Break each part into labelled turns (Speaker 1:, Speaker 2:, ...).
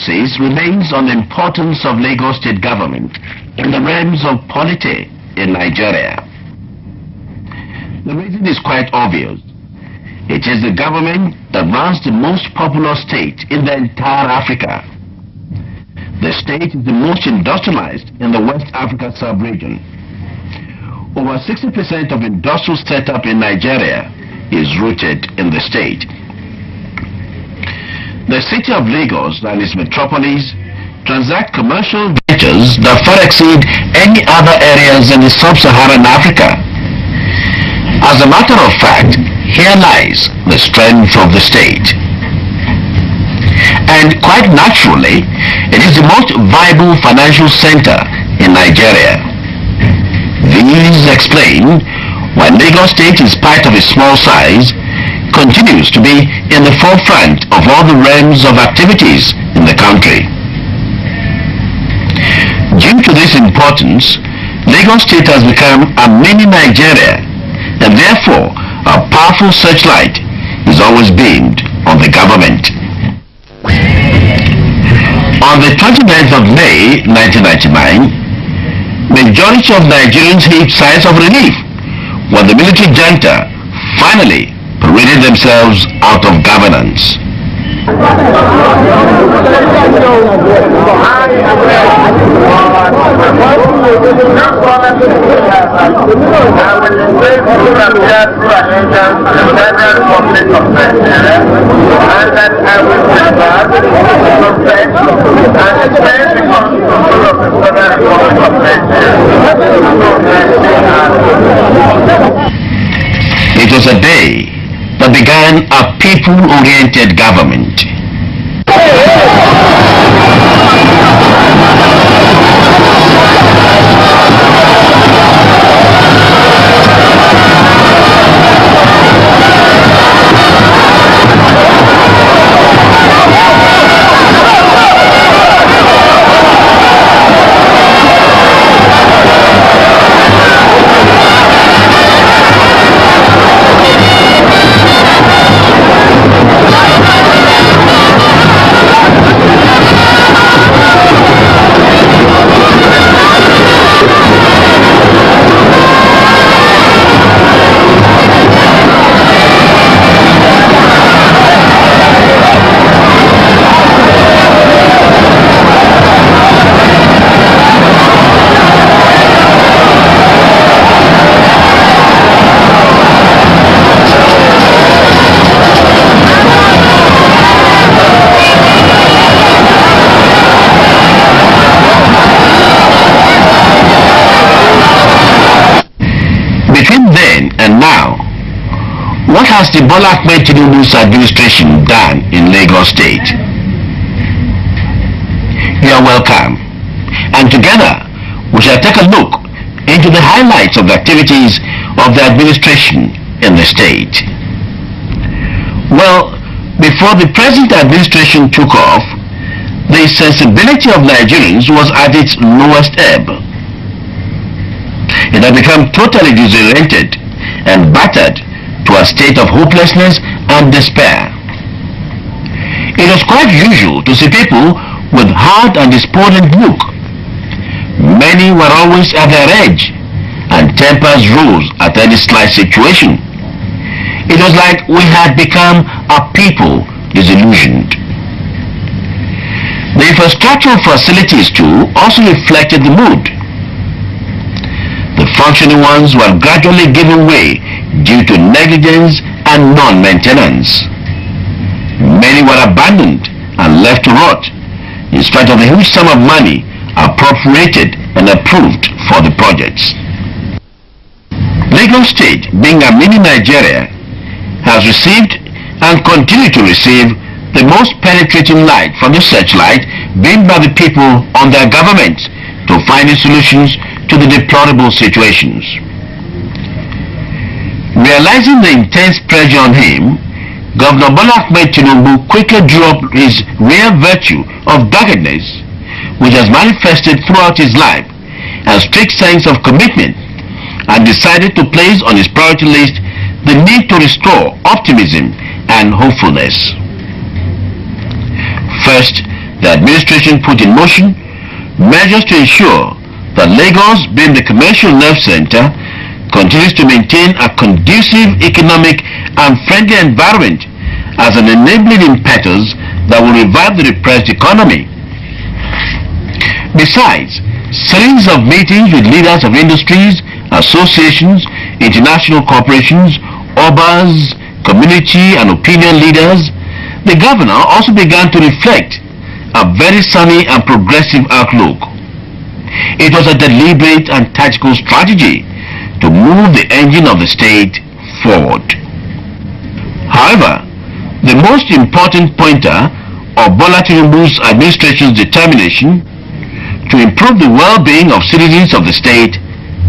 Speaker 1: emphasis remains on the importance of Lagos State government in the realms of polity in Nigeria. The reason is quite obvious. It is the government that runs the most populous state in the entire Africa. The state is the most industrialized in the West Africa sub-region. Over 60% of industrial setup in Nigeria is rooted in the state. The city of Lagos and its metropolis transact commercial ventures that far exceed any other areas in the sub-Saharan Africa. As a matter of fact, here lies the strength of the state. And quite naturally, it is the most viable financial center in Nigeria. These explain why Lagos State, in spite of its small size, continues to be in the forefront of all the realms of activities in the country. Due to this importance, Lagos State has become a mini Nigeria, and therefore a powerful searchlight is always beamed on the government. On the 29th of May 1999, majority of Nigerians heaved sighs of relief when the military junta finally paraded themselves out of governance. It was a day that began a people-oriented government. Between then and now, what has the Bola Tiunbu's administration done in Lagos State? You are welcome, and together we shall take a look into the highlights of the activities of the administration in the state. Well, before the present administration took off, the sensibility of Nigerians was at its lowest ebb. It had become totally disoriented and battered to a state of hopelessness and despair. It was quite usual to see people with hard and despondent look. Many were always at their edge, and tempers rose at any slight situation. It was like we had become a people disillusioned. The infrastructural facilities too also reflected the mood. The functioning ones were gradually given way due to negligence and non-maintenance. Many were abandoned and left to rot, in spite of the huge sum of money appropriated and approved for the projects. Lagos State, being a mini Nigeria, has received and continue to receive the most penetrating light from the searchlight beamed by the people on their government to finding solutions to the deplorable situations. Realizing the intense pressure on him, Governor Bola Tiunbu quickly drew up his rare virtue of doggedness, which has manifested throughout his life, and strict sense of commitment, and decided to place on his priority list the need to restore optimism and hopefulness. First, the administration put in motion measures to ensure that Lagos, being the commercial nerve center, continues to maintain a conducive economic and friendly environment as an enabling impetus that will revive the repressed economy. Besides, series of meetings with leaders of industries, associations, international corporations, obas, community and opinion leaders, the governor also began to reflect a very sunny and progressive outlook. It was a deliberate and tactical strategy to move the engine of the state forward. However, the most important pointer of Bola Tiunbu's administration's determination to improve the well-being of citizens of the state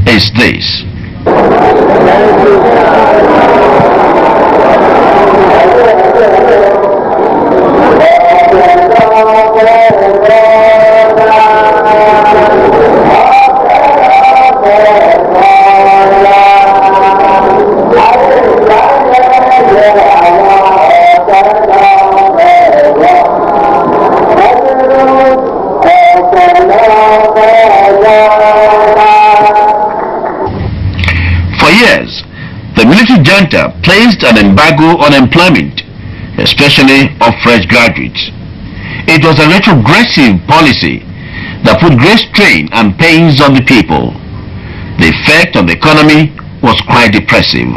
Speaker 1: is this. The military junta placed an embargo on employment, especially of fresh graduates. It was a retrogressive policy that put great strain and pains on the people. The effect on the economy was quite depressive.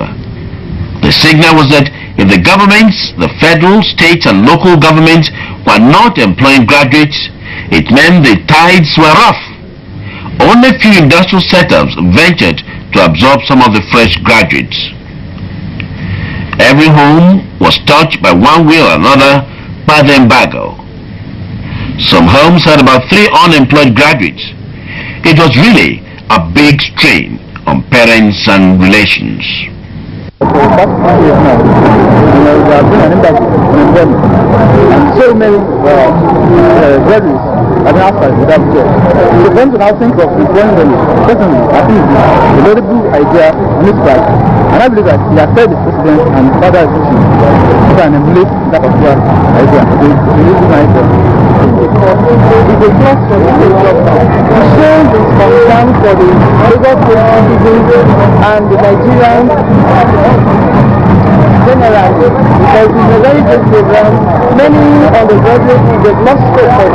Speaker 1: The signal was that if the governments, the federal, state and local governments were not employing graduates, it meant the tides were rough. Only few industrial setups ventured to absorb some of the fresh graduates. Every home was touched by one way or another by the embargo. Some homes had about 3 unemployed graduates. It was really a big strain on parents and relations.
Speaker 2: And so many graduates are now outside without job. So them to now think of employing them, personally, I think it's a very good idea and it's right. And I believe that he has said the president and father is pushing to can emulate that particular idea. It's a really nice idea. It's a plus for the job now. It shows its concern for the Lagos citizens and the Nigerians generally, because it's a very good program. Many undergraduates, they've lost hope of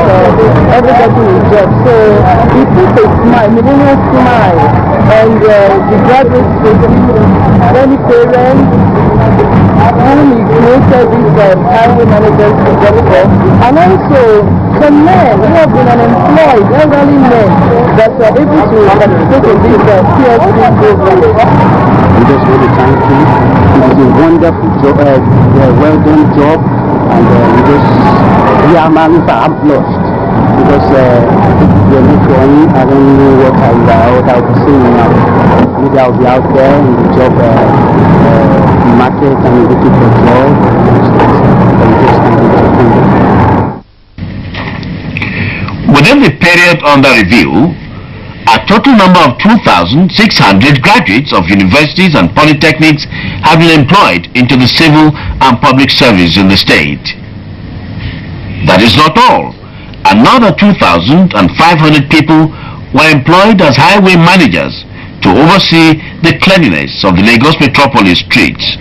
Speaker 2: everybody in job. So it puts a smile, millennial smile, and the graduates, many parents whom he created these highway managers to work for, and also some men who have been unemployed, elderly men that are able to participate in this PSP program.
Speaker 3: We just want to thank you. It is a wonderful job, well done job, and I'm lost because you're not showing. I don't know what I'll be saying now. Maybe I'll be out there in the job market and looking for job.
Speaker 1: Within the period under review, a total number of 2,600 graduates of universities and polytechnics have been employed into the civil and public service in the state. That is not all. Another 2,500 people were employed as highway managers to oversee the cleanliness of the Lagos metropolis streets.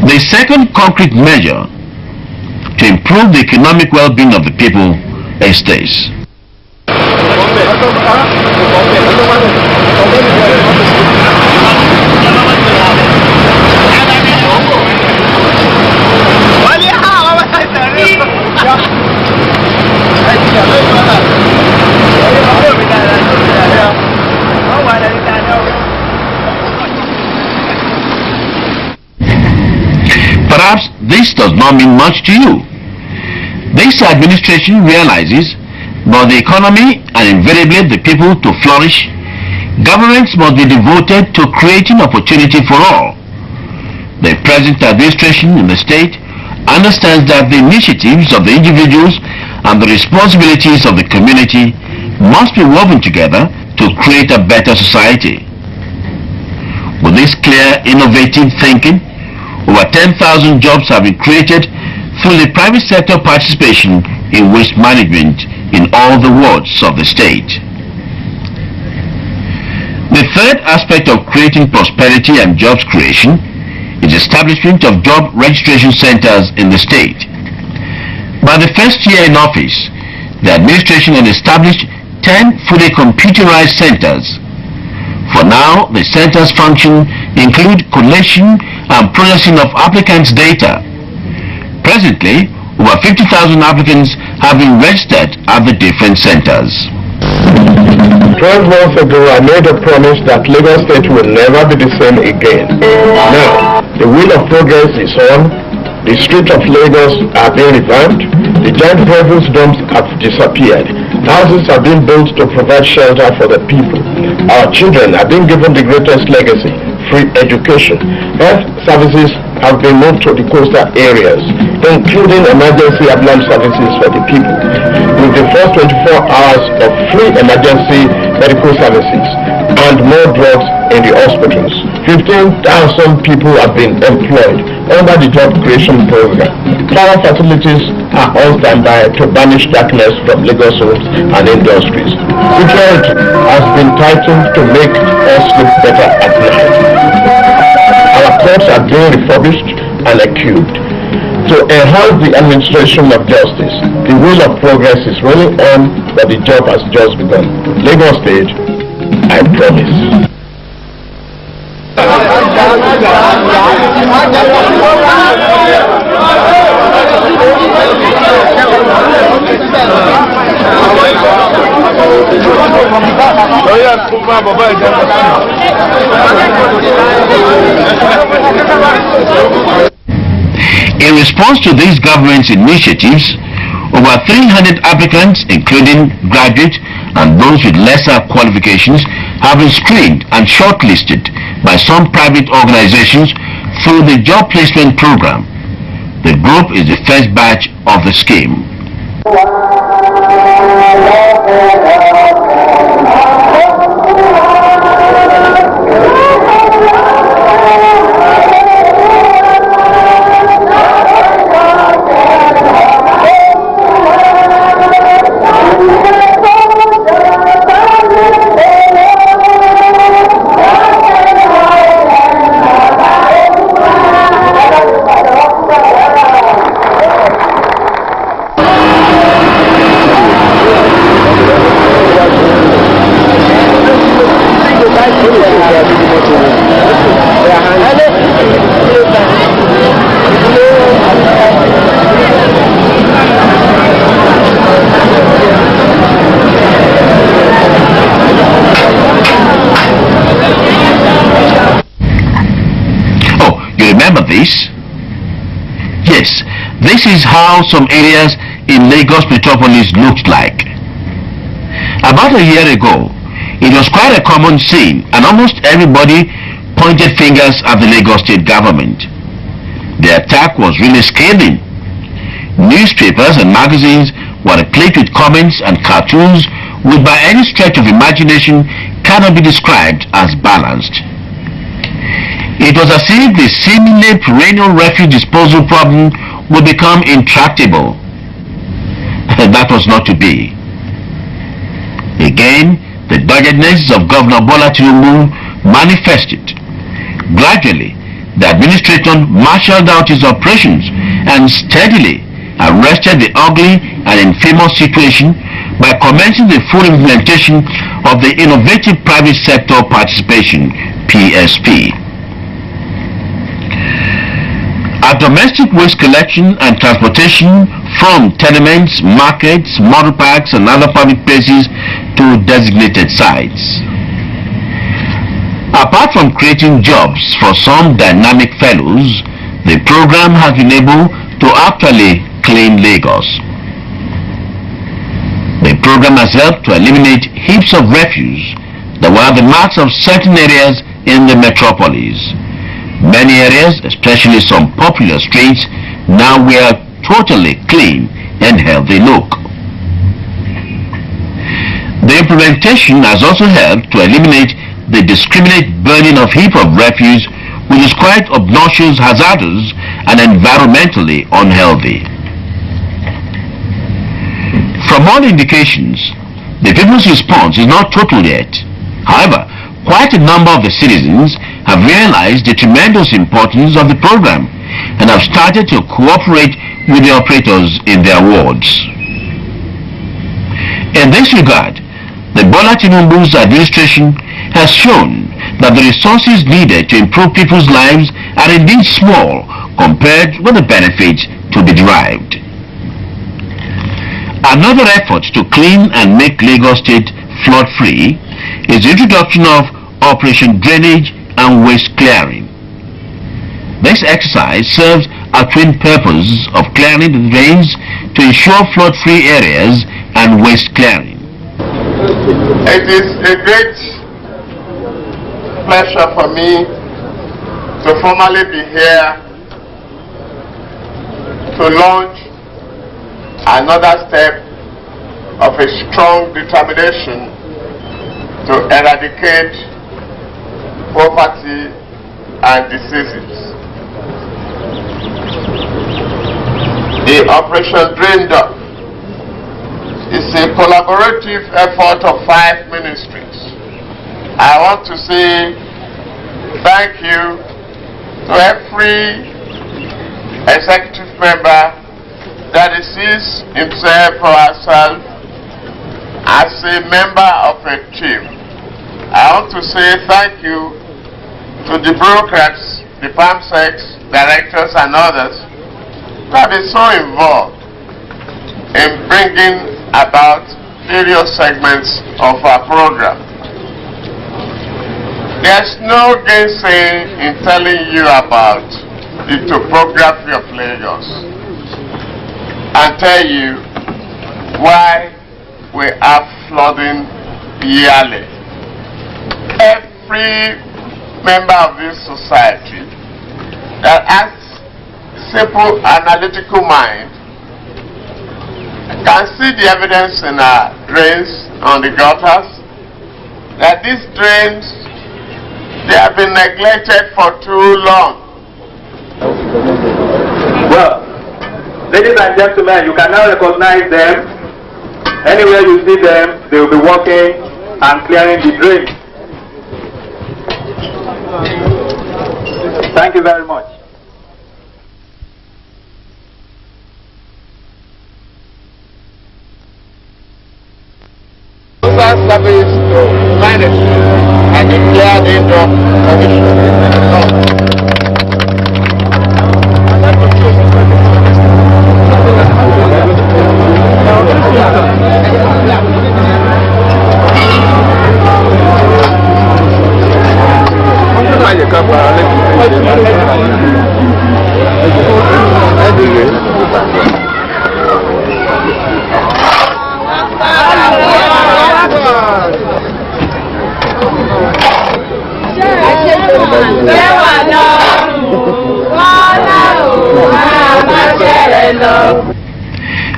Speaker 1: The second concrete measure to improve the economic well-being of the people is this. Perhaps this does not mean much to you. This administration realizes that the economy and invariably the people to flourish, governments must be devoted to creating opportunity for all. The present administration in the state understands that the initiatives of the individuals and the responsibilities of the community must be woven together to create a better society. With this clear, innovative thinking, over 10,000 jobs have been created through the private sector participation in waste management in all the wards of the state. The third aspect of creating prosperity and jobs creation is establishment of job registration centers in the state. By the first year in office, the administration had established 10 fully computerized centers. For now, the centers' function include collation and processing of applicants' data. Presently, over 50,000 applicants have been registered at the different centers.
Speaker 4: 12 months ago, I made a promise that Lagos State will never be the same again. Now, the wheel of progress is on. The streets of Lagos are being revamped. The giant reference dumps have disappeared. Houses are being built to provide shelter for the people. Our children are being given the greatest legacy, free education. Health services have been moved to the coastal areas, including emergency ambulance services for the people. With the first 24 hours of free emergency medical services and more drugs in the hospitals. 15,000 people have been employed under the job creation program. Power facilities are on standby to banish darkness from Lagos homes and industries. Security has been tightened to make us look better at night. Our courts are being refurbished and equipped. To enhance the administration of justice, the wheel of progress is rolling on, but the job has just begun. Lagos State, I promise.
Speaker 1: In response to these government's initiatives, over 300 applicants, including graduates and those with lesser qualifications, have been screened and shortlisted by some private organizations through the job placement program. The group is the first batch of the scheme. This? Yes, this is how some areas in Lagos metropolis looked like. About a year ago, it was quite a common scene and almost everybody pointed fingers at the Lagos state government. The attack was really scathing. Newspapers and magazines were replete with comments and cartoons which by any stretch of imagination cannot be described as balanced. It was as if the seemingly perennial refuse disposal problem would become intractable. That was not to be. Again, the doggedness of Governor Bola Tiunbu manifested. Gradually, the administration marshaled out its operations and steadily arrested the ugly and infamous situation by commencing the full implementation of the Innovative Private Sector Participation (PSP). Our domestic waste collection and transportation from tenements, markets, model parks and other public places to designated sites. Apart from creating jobs for some dynamic fellows, the program has been able to actually clean Lagos. The program has helped to eliminate heaps of refuse that were the marks of certain areas in the metropolis. Many areas, especially some popular streets, now wear totally clean and healthy look. The implementation has also helped to eliminate the discriminate burning of heap of refuse, which is quite obnoxious, hazardous, and environmentally unhealthy. From all indications, the people's response is not total yet. However, quite a number of the citizens have realized the tremendous importance of the program and have started to cooperate with the operators in their wards. In this regard, the Bola Tiunbu's administration has shown that the resources needed to improve people's lives are indeed small compared with the benefits to be derived. Another effort to clean and make Lagos State flood-free is the introduction of Operation Drainage and Waste Clearing. This exercise serves a twin purpose of clearing the drains to ensure flood-free areas and waste clearing.
Speaker 4: It is a great pleasure for me to formally be here to launch another step of a strong determination to eradicate poverty and diseases. The Operation Drain Duct is a collaborative effort of 5 ministries. I want to say thank you to every executive member that sees himself or herself as a member of a team. I want to say thank you to the bureaucrats, the PAMSECs, directors and others that is so involved in bringing about various segments of our program. There's no gainsaying in telling you about the topography of Lagos and tell you why we are flooding yearly. Every member of this society that has simple analytical mind can see the evidence in our drains on the gutters, that these drains, they have been neglected for too long.
Speaker 5: Well, ladies and gentlemen, you can now recognize them. Anywhere you see them, they will be walking and clearing the drains. Thank you very much.
Speaker 4: Service to manage and declare the indoor condition.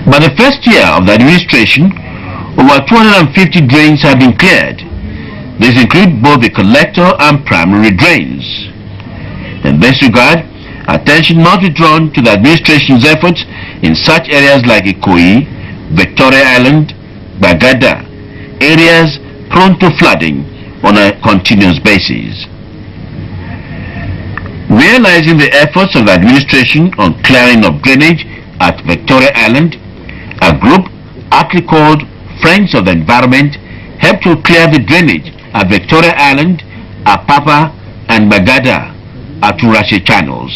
Speaker 1: By the first year of the administration, over 250 drains have been cleared. These include both the collector and primary drains. In this regard, attention must be drawn to the administration's efforts in such areas like Ikoyi, Victoria Island, Bagada, areas prone to flooding on a continuous basis. Realizing the efforts of the administration on clearing of drainage at Victoria Island, a group aptly called Friends of the Environment helped to clear the drainage at Victoria Island, Apapa and Bagada at Turashi channels.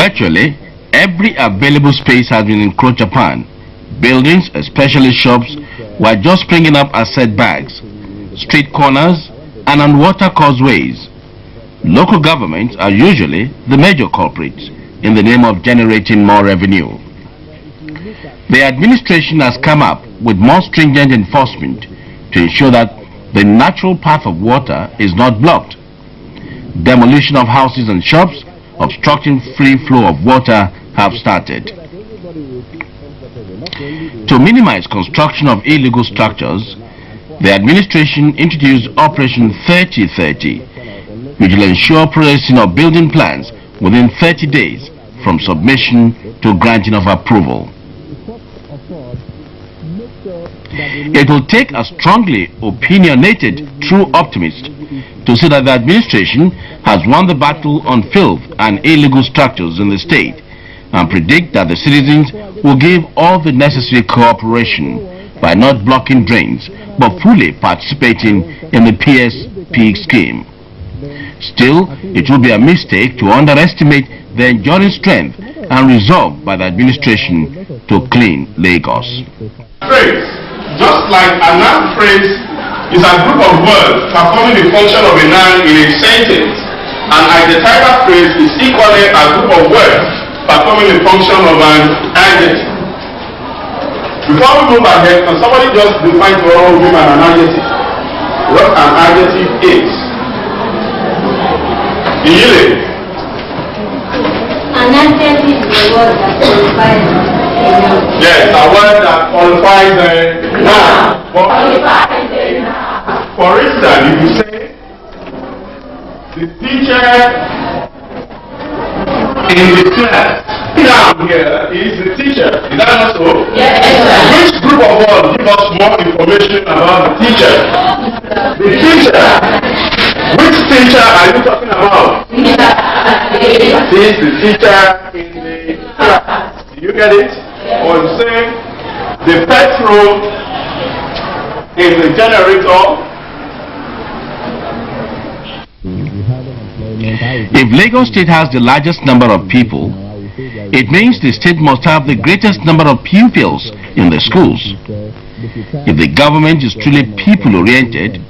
Speaker 1: Virtually every available space has been encroached upon. Buildings, especially shops, were just springing up as setbacks, street corners, and on water causeways. Local governments are usually the major culprits in the name of generating more revenue. The administration has come up with more stringent enforcement to ensure that the natural path of water is not blocked. Demolition of houses and shops obstructing free flow of water have started. To minimize construction of illegal structures, the administration introduced Operation 3030, which will ensure processing of building plans within 30 days from submission to granting of approval. It will take a strongly opinionated true optimist to see that the administration has won the battle on filth and illegal structures in the state and predict that the citizens will give all the necessary cooperation by not blocking drains but fully participating in the PSP scheme. Still, it will be a mistake to underestimate the enduring strength and resolve by the administration to clean Lagos.
Speaker 4: Phrase, just like a noun phrase is a group of words performing the function of a noun in a sentence, an adjectival phrase is equally a group of words performing the function of an adjective. Before we move ahead, can somebody just define to all women an adjective? What an adjective is?
Speaker 6: An adjective is a word that qualifies a noun.
Speaker 4: Yes, a word that qualifies a noun. For instance, if you say, the teacher in the class, noun here is the teacher. Is that not so?
Speaker 6: Yes, sir.
Speaker 4: Which group of words give us more information about the teacher? The teacher. Which teacher are you talking about? This is the teacher in the class. Do you get it? Or you say the petrol is the generator.
Speaker 1: If Lagos State has the largest number of people, it means the state must have the greatest number of pupils in the schools. If the government is truly people-oriented,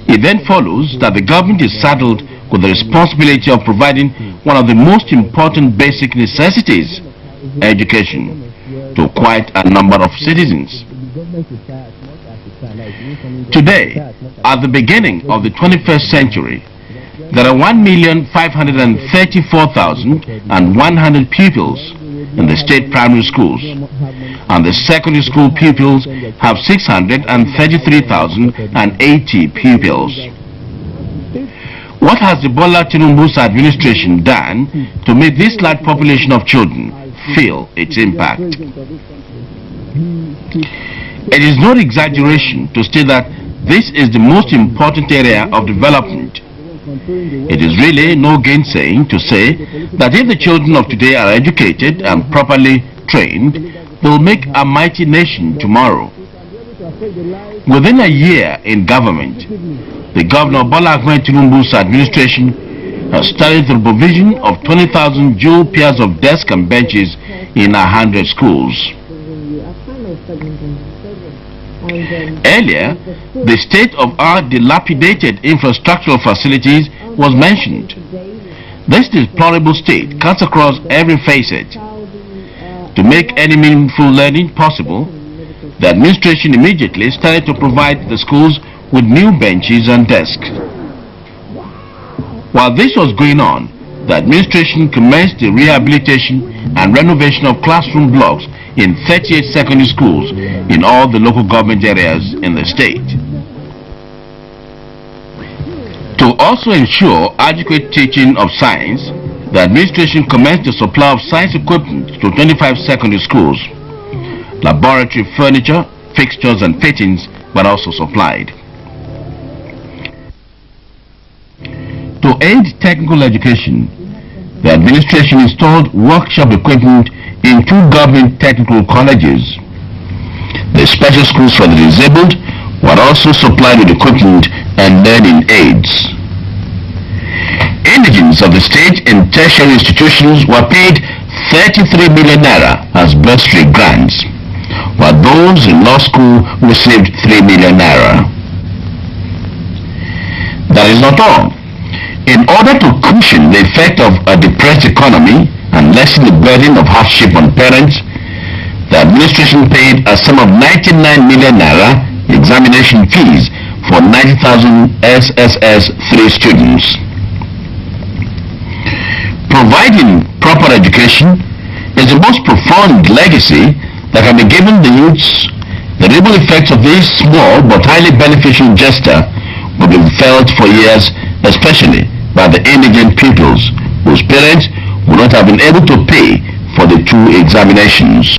Speaker 1: it then follows that the government is saddled with the responsibility of providing one of the most important basic necessities, education, to quite a number of citizens. Today, at the beginning of the 21st century, there are 1,534,100 pupils in the state primary schools, and the secondary school pupils have 633,080 pupils. What has the Bola Tiunbu's administration done to make this large population of children feel its impact? It is no exaggeration to state that this is the most important area of development. It is really no gainsaying to say that if the children of today are educated and properly trained, they will make a mighty nation tomorrow. Within a year in government, the Governor Bola Tiunbu's administration has started the provision of 20,000 dual pairs of desks and benches in 100 schools. Earlier, the state-of-art dilapidated infrastructural facilities was mentioned. This deplorable state cuts across every facet. To make any meaningful learning possible, the administration immediately started to provide the schools with new benches and desks. While this was going on, the administration commenced the rehabilitation and renovation of classroom blocks in 38 secondary schools in all the local government areas in the state. To also ensure adequate teaching of science, the administration commenced the supply of science equipment to 25 secondary schools. Laboratory furniture, fixtures and fittings were also supplied. To aid technical education, the administration installed workshop equipment in 2 government technical colleges. The special schools for the disabled were also supplied with equipment and learning aids. Indigents of the state in tertiary institutions were paid 33 million naira as bursary grants, while those in law school received 3 million naira. That is not all. In order to cushion the effect of a depressed economy and lessen the burden of hardship on parents, the administration paid a sum of 99 million naira examination fees for 90,000 SSS 3 students. Providing proper education is the most profound legacy that can be given the youths. The ripple effects of this small but highly beneficial gesture will be felt for years, especially by the indigent pupils whose parents would not have been able to pay for the 2 examinations.